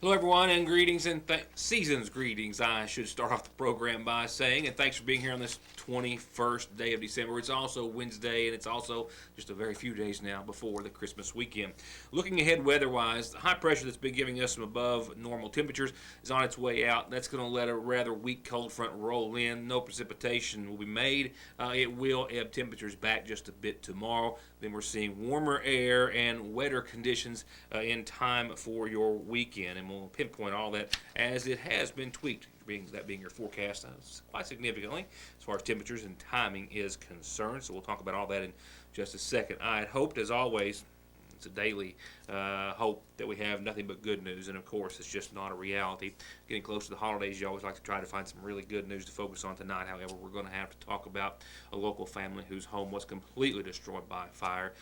Hello, everyone, and greetings and season's greetings. I should start off the program by saying, and thanks for being here on this 21st day of December. It's also Wednesday, and it's also just a very few days now before the Christmas weekend. Looking ahead weather-wise, the high pressure that's been giving us some above normal temperatures is on its way out. That's going to let a rather weak cold front roll in. No precipitation will be made. It will ebb temperatures back just a bit tomorrow. Then we're seeing warmer air and wetter conditions in time for your weekend. And we'll pinpoint all that as it has been tweaked, that being your forecast quite significantly as far as temperatures and timing is concerned. So we'll talk about all that in just a second. I had hoped, as always, it's a daily hope that we have nothing but good news, and of course, it's just not a reality. Getting close to the holidays, you always like to try to find some really good news to focus on tonight. However, we're going to have to talk about a local family whose home was completely destroyed by fire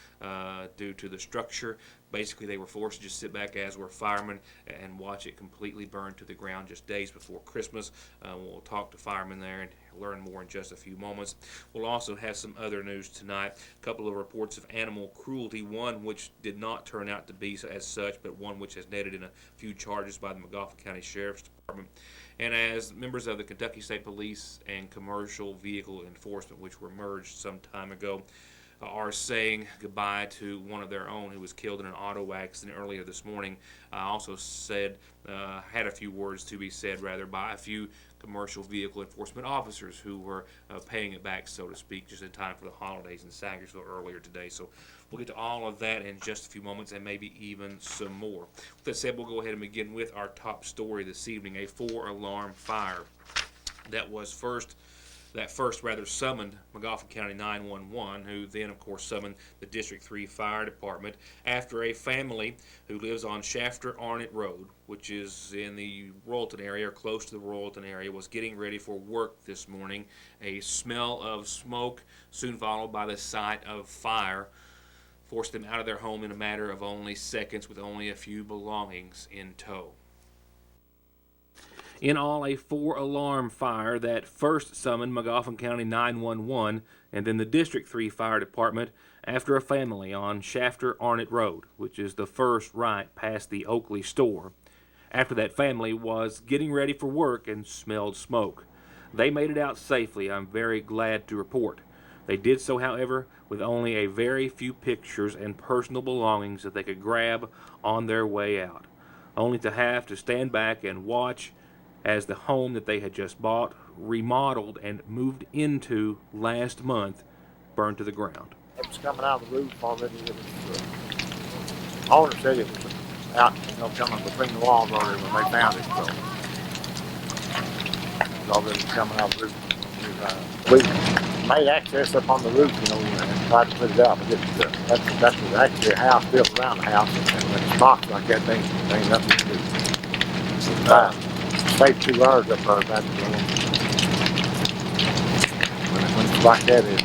due to the structure. Basically, they were forced to just sit back, as were firemen, and watch it completely burn to the ground just days before Christmas. We'll talk to firemen there and learn more in just a few moments. We'll also have some other news tonight. A couple of reports of animal cruelty, one which did not turn out to be as such, but one which has netted in a few charges by the McGoffin County Sheriff's Department. And as members of the Kentucky State Police and Commercial Vehicle Enforcement, which were merged some time ago, are saying goodbye to one of their own who was killed in an auto accident earlier this morning. I also had a few words to be said, rather, by a few commercial vehicle enforcement officers who were paying it back, so to speak, just in time for the holidays in Sangersville earlier today. So we'll get to all of that in just a few moments, and maybe even some more. With that said, we'll go ahead and begin with our top story this evening: a 4-alarm fire that first summoned McGoffin County 911, who then, of course, summoned the District 3 Fire Department after a family who lives on Shafter Arnott Road, which is in the Royalton area, or close to the Royalton area, was getting ready for work this morning. A smell of smoke, soon followed by the sight of fire, forced them out of their home in a matter of only seconds with only a few belongings in tow. In all, a 4-alarm fire that first summoned McGoffin County 911 and then the District 3 Fire Department after a family on Shafter Arnott Road, which is the first right past the Oakley store. After that family was getting ready for work and smelled smoke. They made it out safely, I'm very glad to report. They did so, however, with only a very few pictures and personal belongings that they could grab on their way out, only to have to stand back and watch as the home that they had just bought, remodeled, and moved into last month burned to the ground. It was coming out of the roof already. It was, the owner said it was out, coming between the walls already when they found it. So it was already coming out of the roof. We made access up on the roof, and tried to put it out. But that was actually a house built around the house, and when it's boxed like that, they ain't nothing to do. Stayed 2 hours up there back when it's like that, it's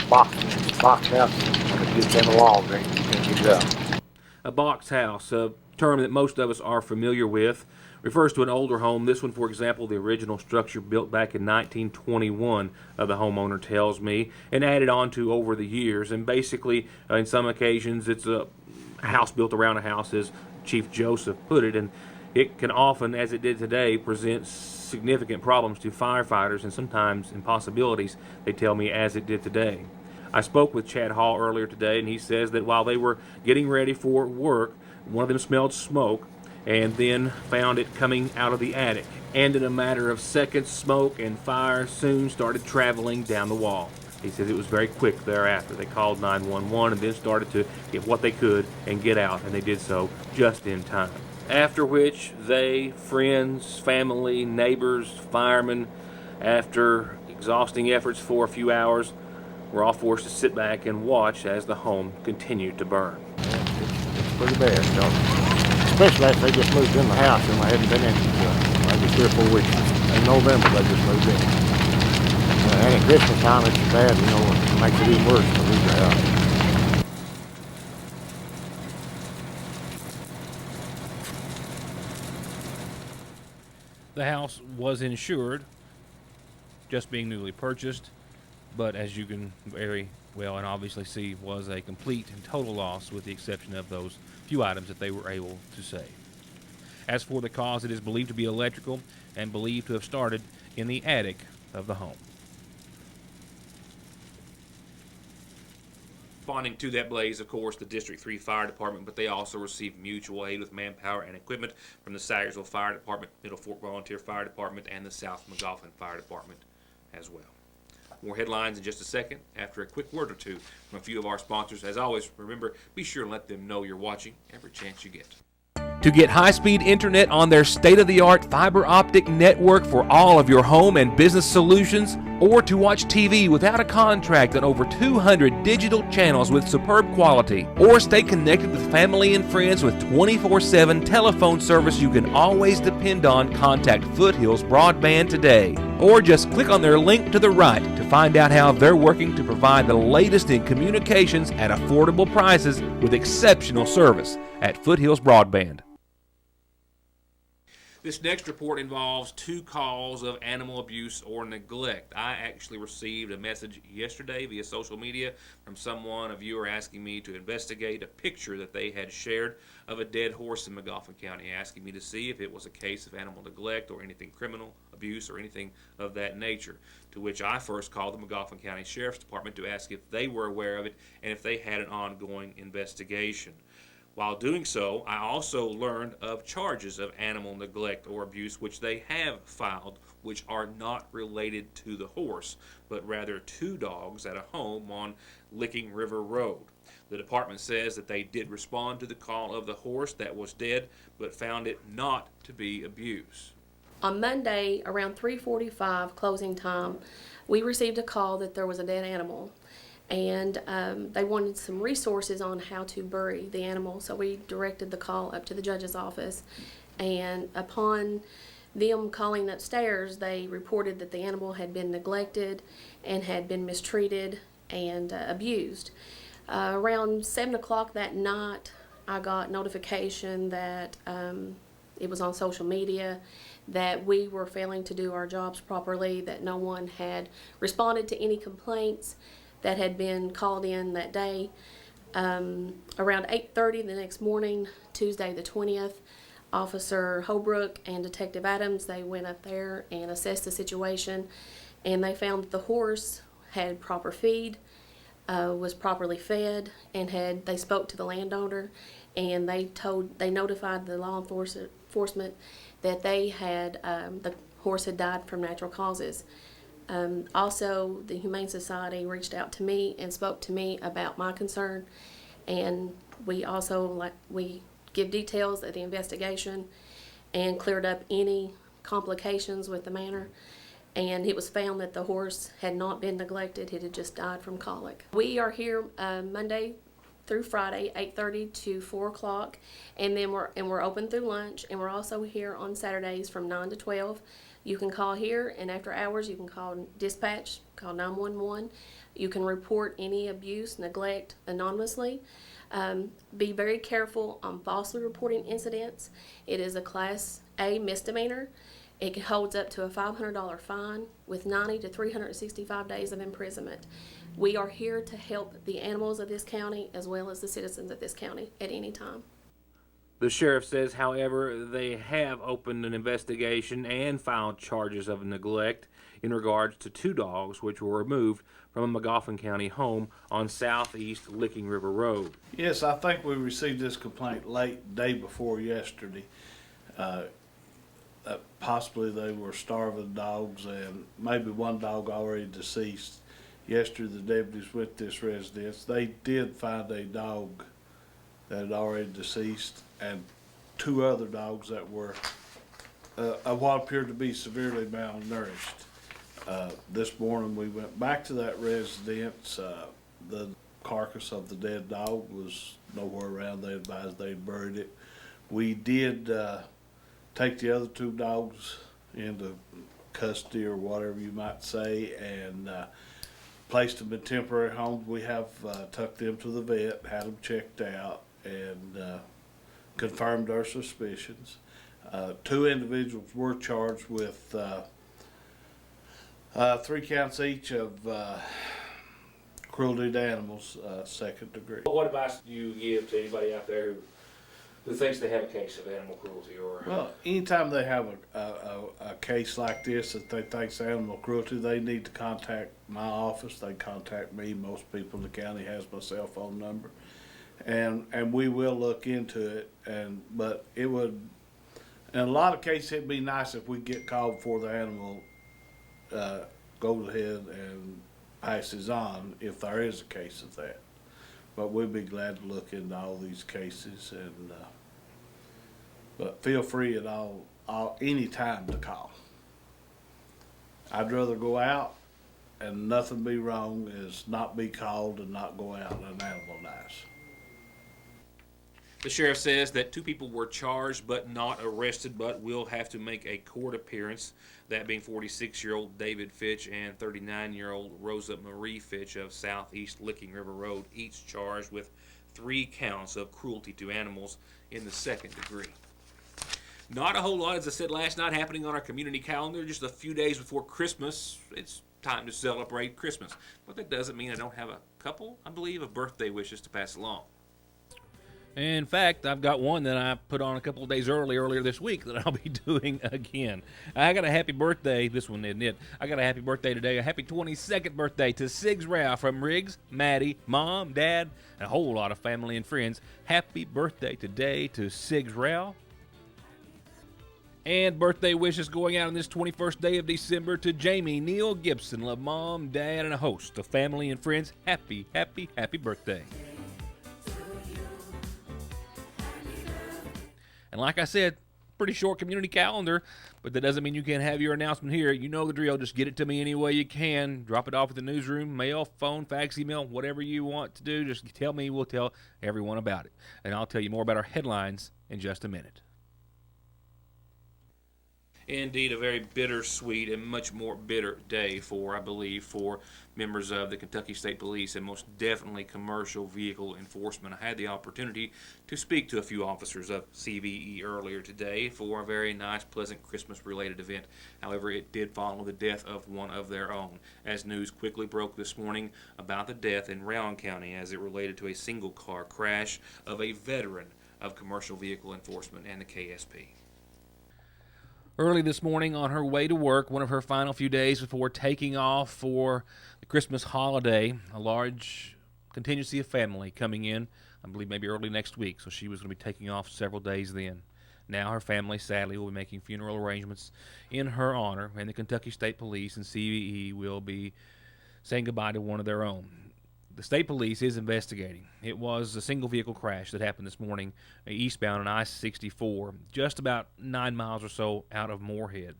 box house, and it gets in the walls, you can't get it out. A box house, a term that most of us are familiar with, refers to an older home. This one, for example, the original structure built back in 1921, the homeowner tells me, and added on to over the years. And basically, in some occasions, it's a house built around a house, as Chief Joseph put it, and it can often, as it did today, present significant problems to firefighters and sometimes impossibilities, they tell me, as it did today. I spoke with Chad Hall earlier today, and he says that while they were getting ready for work, one of them smelled smoke and then found it coming out of the attic. And in a matter of seconds, smoke and fire soon started traveling down the wall. He says it was very quick thereafter. They called 911 and then started to get what they could and get out, and they did so just in time. After which they, friends, family, neighbors, firemen, after exhausting efforts for a few hours, were all forced to sit back and watch as the home continued to burn. It's pretty bad, especially after they just moved in the house and they hadn't been in it maybe 3 or 4 weeks. In November they just moved in. And at Christmas time it's bad, it makes it even worse to lose the house. The house was insured, just being newly purchased, but as you can very well and obviously see, was a complete and total loss with the exception of those few items that they were able to save. As for the cause, it is believed to be electrical and believed to have started in the attic of the home. Responding to that blaze, of course, the District 3 Fire Department, but they also received mutual aid with manpower and equipment from the Sayersville Fire Department, Middle Fork Volunteer Fire Department, and the South Magoffin Fire Department as well. More headlines in just a second after a quick word or two from a few of our sponsors. As always, remember, be sure and let them know you're watching every chance you get. To get high-speed internet on their state-of-the-art fiber optic network for all of your home and business solutions, or to watch TV without a contract on over 200 digital channels with superb quality, or stay connected with family and friends with 24/7 telephone service you can always depend on, contact Foothills Broadband today. Or just click on their link to the right to find out how they're working to provide the latest in communications at affordable prices with exceptional service at Foothills Broadband. This next report involves 2 calls of animal abuse or neglect. I actually received a message yesterday via social media from a viewer asking me to investigate a picture that they had shared of a dead horse in Magoffin County, asking me to see if it was a case of animal neglect or anything criminal, abuse, or anything of that nature. To which I first called the Magoffin County Sheriff's Department to ask if they were aware of it and if they had an ongoing investigation. While doing so, I also learned of charges of animal neglect or abuse which they have filed, which are not related to the horse, but rather 2 dogs at a home on Licking River Road. The department says that they did respond to the call of the horse that was dead, but found it not to be abuse. On Monday, around 3:45 closing time, we received a call that there was a dead animal. And they wanted some resources on how to bury the animal, so we directed the call up to the judge's office. And upon them calling upstairs, they reported that the animal had been neglected and had been mistreated and abused. Around 7 o'clock that night, I got notification that it was on social media that we were failing to do our jobs properly, that no one had responded to any complaints that had been called in that day. Around 8:30 the next morning, Tuesday the 20th, Officer Holbrook and Detective Adams, they went up there and assessed the situation, and they found that the horse had proper feed, was properly fed, and they spoke to the landowner, and they notified the law enforcement that the horse had died from natural causes. Also, the Humane Society reached out to me and spoke to me about my concern, and we give details of the investigation and cleared up any complications with the matter. And it was found that the horse had not been neglected; it had just died from colic. We are here Monday through Friday, 8:30 to 4 o'clock, and then we're open through lunch, and we're also here on Saturdays from 9 to 12. You can call here, and after hours you can call dispatch, call 911. You can report any abuse, neglect anonymously. Be very careful on falsely reporting incidents. It is a Class A misdemeanor. It holds up to a $500 fine with 90 to 365 days of imprisonment. We are here to help the animals of this county as well as the citizens of this county at any time. The sheriff says, however, they have opened an investigation and filed charges of neglect in regards to 2 dogs which were removed from a Magoffin County home on southeast Licking River Road. Yes, I think we received this complaint late day before yesterday. Possibly they were starving dogs, and maybe 1 dog already deceased. Yesterday, the deputies went to this residence. They did find a dog that had already deceased, and 2 other dogs that were what appeared to be severely malnourished. This morning we went back to that residence. The carcass of the dead dog was nowhere around. They advised they buried it. We did take the other 2 dogs into custody, or whatever you might say, and placed them in temporary homes. We have took them to the vet, had them checked out, and confirmed our suspicions. 2 individuals were charged with 3 counts each of cruelty to animals, 2nd degree. What advice do you give to anybody out there who who thinks they have a case of animal cruelty or. Well, anytime they have a case like this that they think's animal cruelty, they need to contact my office. They contact me. Most people in the county has my cell phone number, and we will look into it. But it would, in a lot of cases, it'd be nice if we get called before the animal goes ahead and passes on, if there is a case of that. But we'd be glad to look into all these cases, and but feel free at any time to call. I'd rather go out and nothing be wrong as not be called and not go out and an animal dies. The sheriff says that 2 people were charged but not arrested, but will have to make a court appearance, that being 46-year-old David Fitch and 39-year-old Rosa Marie Fitch of Southeast Licking River Road, each charged with 3 counts of cruelty to animals in the 2nd degree. Not a whole lot, as I said last night, happening on our community calendar. Just a few days before Christmas, it's time to celebrate Christmas. But that doesn't mean I don't have a couple, I believe, of birthday wishes to pass along. In fact, I've got one that I put on a couple of days earlier this week that I'll be doing again. I got a happy birthday. This one isn't it. I got a happy birthday today. A happy 22nd birthday to Sigs Rao from Riggs, Maddie, Mom, Dad, and a whole lot of family and friends. Happy birthday today to Sigs Rao. And birthday wishes going out on this 21st day of December to Jamie Neal Gibson of Mom, Dad, and a host of family and friends. Happy, happy, happy birthday. And like I said, pretty short community calendar, but that doesn't mean you can't have your announcement here. You know the drill. Just get it to me any way you can. Drop it off at the newsroom, mail, phone, fax, email, whatever you want to do. Just tell me. We'll tell everyone about it. And I'll tell you more about our headlines in just a minute. Indeed, a very bittersweet and much more bitter day for, I believe, for members of the Kentucky State Police and most definitely commercial vehicle enforcement. I had the opportunity to speak to a few officers of CVE earlier today for a very nice, pleasant Christmas-related event. However, it did follow the death of one of their own, as news quickly broke this morning about the death in Rowan County as it related to a single-car crash of a veteran of commercial vehicle enforcement and the KSP. Early this morning on her way to work, one of her final few days before taking off for the Christmas holiday, a large contingency of family coming in, I believe maybe early next week, so she was going to be taking off several days then. Now her family, sadly, will be making funeral arrangements in her honor, and the Kentucky State Police and CVE will be saying goodbye to one of their own. The state police is investigating. It was a single vehicle crash that happened this morning eastbound on I-64, just about 9 miles or so out of Moorhead.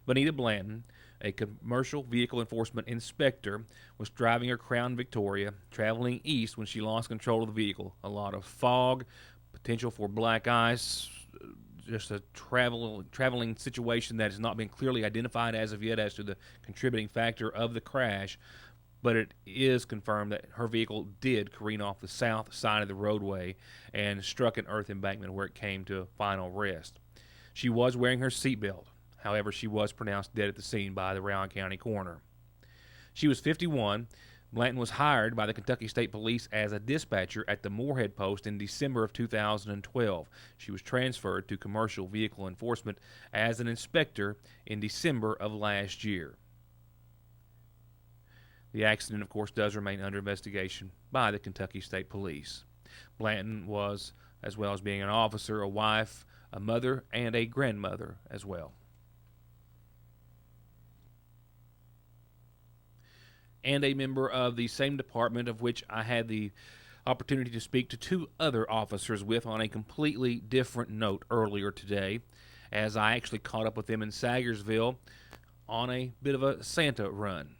Bonita Blanton, a commercial vehicle enforcement inspector, was driving her Crown Victoria, traveling east when she lost control of the vehicle. A lot of fog, potential for black ice, just a traveling situation that has not been clearly identified as of yet as to the contributing factor of the crash. But it is confirmed that her vehicle did careen off the south side of the roadway and struck an earth embankment where it came to a final rest. She was wearing her seatbelt. However, she was pronounced dead at the scene by the Rowan County coroner. She was 51. Blanton was hired by the Kentucky State Police as a dispatcher at the Moorhead Post in December of 2012. She was transferred to commercial vehicle enforcement as an inspector in December of last year. The accident, of course, does remain under investigation by the Kentucky State Police. Blanton was, as well as being an officer, a wife, a mother, and a grandmother as well. And a member of the same department of which I had the opportunity to speak to 2 other officers with on a completely different note earlier today, as I actually caught up with them in Sagersville on a bit of a Santa run.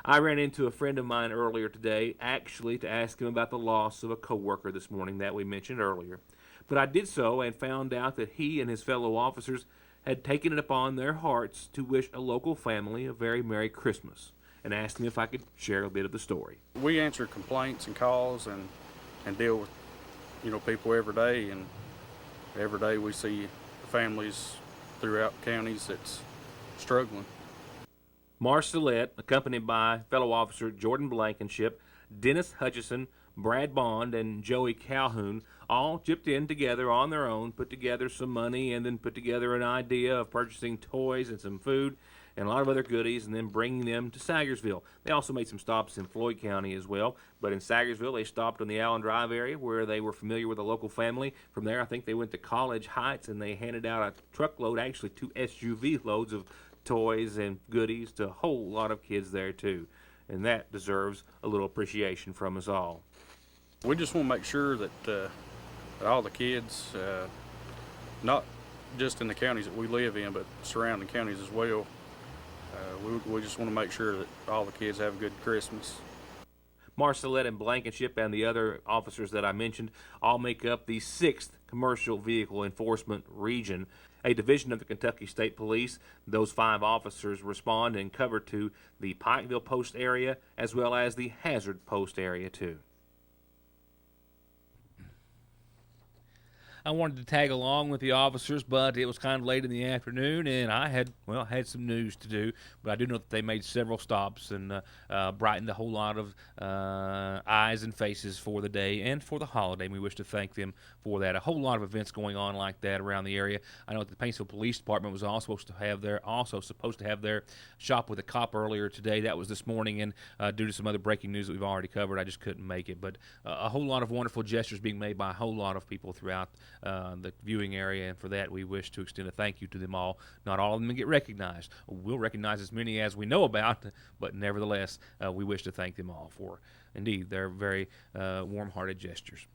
I ran into a friend of mine earlier today, actually to ask him about the loss of a coworker this morning that we mentioned earlier. But I did so and found out that he and his fellow officers had taken it upon their hearts to wish a local family a very Merry Christmas, and asked me if I could share a bit of the story. We answer complaints and calls and deal with, people every day, and every day we see families throughout counties that's struggling. Marcelette, accompanied by fellow officer Jordan Blankenship, Dennis Hutchison, Brad Bond and Joey Calhoun all chipped in together on their own, put together some money, and then put together an idea of purchasing toys and some food and a lot of other goodies, and then bringing them to Sagersville. They also made some stops in Floyd County as well, but in Sagersville they stopped in the Allen Drive area where they were familiar with a local family. From there, I think they went to College Heights, and they handed out a truckload, actually 2 SUV loads of toys and goodies to a whole lot of kids there too, and that deserves a little appreciation from us all. We just want to make sure that, that all the kids, not just in the counties that we live in, but surrounding counties as well, we just want to make sure that all the kids have a good Christmas. Marcelette and Blankenship and the other officers that I mentioned all make up the 6th Commercial Vehicle Enforcement Region, a division of the Kentucky State Police. Those 5 officers respond and cover to the Pikeville Post area as well as the Hazard Post area too. I wanted to tag along with the officers, but it was kind of late in the afternoon, and I had some news to do. But I do know that they made several stops and brightened a whole lot of eyes and faces for the day and for the holiday. And we wish to thank them for that. A whole lot of events going on like that around the area. I know that the Paintsville Police Department was also supposed to have their shop with a cop earlier today. That was this morning, and due to some other breaking news that we've already covered, I just couldn't make it. But a whole lot of wonderful gestures being made by a whole lot of people throughout the viewing area, and for that we wish to extend a thank you to them all. Not all of them get recognized. We'll recognize as many as we know about, but nevertheless, we wish to thank them all for, indeed, their very warm-hearted gestures.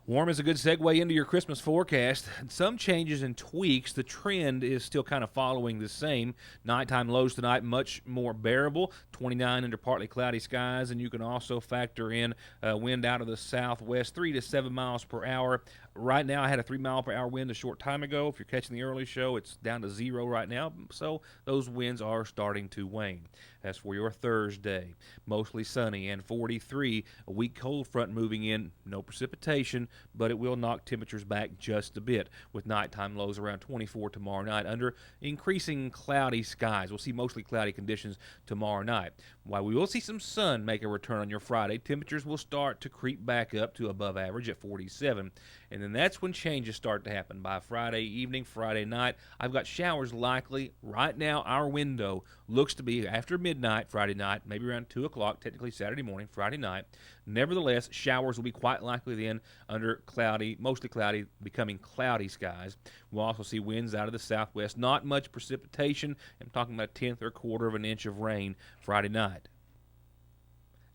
Warm is a good segue into your Christmas forecast. Some changes and tweaks. The trend is still kind of following the same. Nighttime lows tonight much more bearable, 29 under partly cloudy skies, and you can also factor in wind out of the southwest, 3 to 7 miles per hour. Right now, I had a 3-mile-per-hour wind a short time ago. If you're catching the early show, it's down to 0 right now, so those winds are starting to wane. As for your Thursday, mostly sunny and 43, a weak cold front moving in, no precipitation, but it will knock temperatures back just a bit, with nighttime lows around 24 tomorrow night under increasing cloudy skies. We'll see mostly cloudy conditions tomorrow night. While we will see some sun make a return on your Friday, temperatures will start to creep back up to above average at 47, and then that's when changes start to happen. By Friday evening, Friday night, I've got showers likely. Right now, our window looks to be after midnight Friday night, maybe around 2 o'clock, technically Saturday morning, Friday night. Nevertheless, showers will be quite likely then under cloudy, mostly cloudy, becoming cloudy skies. We'll also see winds out of the southwest. Not much precipitation. I'm talking about a tenth or a quarter of an inch of rain Friday night.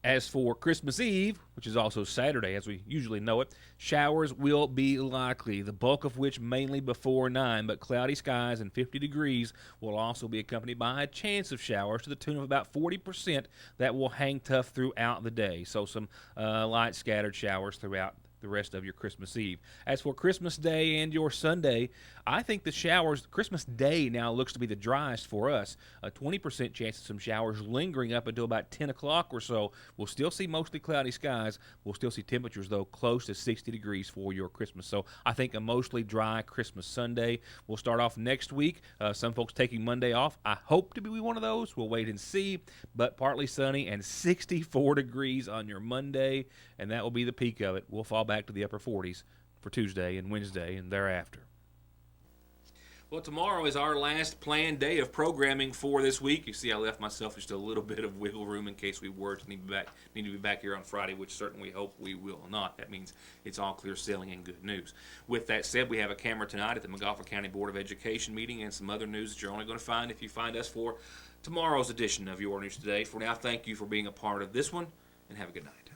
As for Christmas Eve, which is also Saturday as we usually know it, showers will be likely, the bulk of which mainly before 9, but cloudy skies and 50 degrees will also be accompanied by a chance of showers to the tune of about 40% that will hang tough throughout the day. So some light scattered showers throughout the rest of your Christmas Eve. As for Christmas Day and your Sunday, I think the showers, Christmas Day now looks to be the driest for us. A 20% chance of some showers lingering up until about 10 o'clock or so. We'll still see mostly cloudy skies. We'll still see temperatures, though, close to 60 degrees for your Christmas. So I think a mostly dry Christmas Sunday. We'll start off next week. Some folks taking Monday off. I hope to be one of those. We'll wait and see. But partly sunny and 64 degrees on your Monday, and that will be the peak of it. We'll fall back to the upper 40s for Tuesday and Wednesday and thereafter. Well, tomorrow is our last planned day of programming for this week. You see, I left myself just a little bit of wiggle room in case we were to need to be back here on Friday, which certainly we hope we will not. That means it's all clear sailing and good news. With that said, we have a camera tonight at the McGoffin County Board of Education meeting and some other news that you're only going to find if you find us for tomorrow's edition of Your News Today. For now, thank you for being a part of this one, and have a good night.